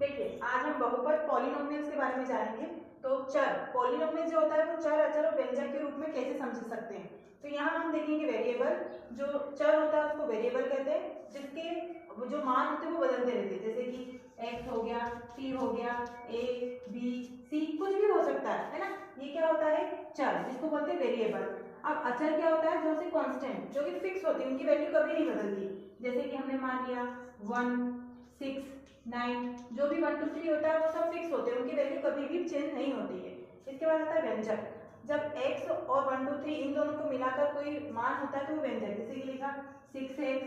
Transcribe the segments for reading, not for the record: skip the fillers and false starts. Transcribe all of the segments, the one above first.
देखिए आज हम बहुपद पॉलिनोमियल्स के बारे में जानेंगे। तो चर पॉलिनोमियल जो होता है वो चर, अचर और व्यंजक के रूप में कैसे समझ सकते हैं। तो यहाँ हम देखेंगे वेरिएबल, जो चर होता है उसको वेरिएबल कहते हैं, जिसके जो मान होते हैं वो बदलते रहते हैं, जैसे कि x हो गया, t हो गया, a b c कुछ भी हो सकता है ना। ये क्या होता है? चर, जिसको बोलते हैं वेरिएबल। अब अचर क्या होता है? जो से कांस्टेंट, जो कि फिक्स होती है, उनकी वैल्यू कभी नहीं बदलती। जैसे कि हमने मान लिया 1 6 9, जो भी 1 2 3 होता है वो सब फिक्स होते हैं, उनकी वैल्यू कभी भी चेंज नहीं होती है। इसके बाद आता है व्यंजक। जब x और 1 2 3 इन दोनों को मिलाकर कोई मान होता है तो वो व्यंजक, जैसे कि लिखा 6x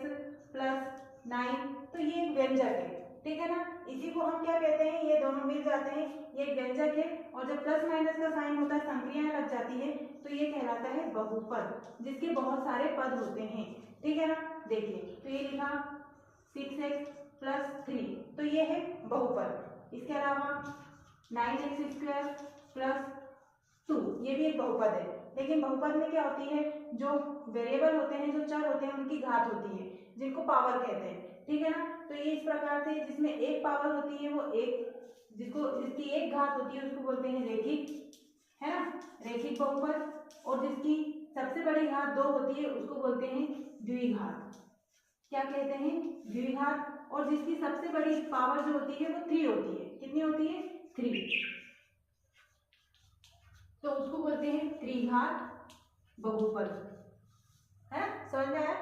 + 9, तो ये एक व्यंजक है, ठीक है ना। इसी को हम क्या कहते हैं? ये दोनों मिल जाते हैं, ये एक व्यंजक है। और जब प्लस माइनस का साइन होता है, संक्रियाएं लग जाती है, तो ये कहलाता है बहुपद, जिसके बहुत सारे पद होते हैं, ठीक है ना। देखिए तो ये लिखा 6x + 3, तो ये है बहुपद। इसके अलावा 9x² + 2, ये भी एक बहुपद है। लेकिन बहुपद में क्या होती है? जो वेरिएबल होते हैं, जो चर होते हैं, उनकी घात होती है, जिनको पावर कहते हैं, ठीक है ना। तो ये इस प्रकार से, जिसमें एक पावर होती है वो एक, जिसकी एक घात होती है उसको बोलते हैं रेखिक, है ना, रेखिक बहुपद। और जिसकी सबसे बड़ी घात 2 होती है उसको बोलते हैं द्विघात। क्या कहते हैं? द्विघात। और जिसकी सबसे बड़ी पावर जो होती है वो 3 होती है। कितनी होती है? 3, तो उसको बोलते हैं त्रिघात बहुपद। है, समझ में आया?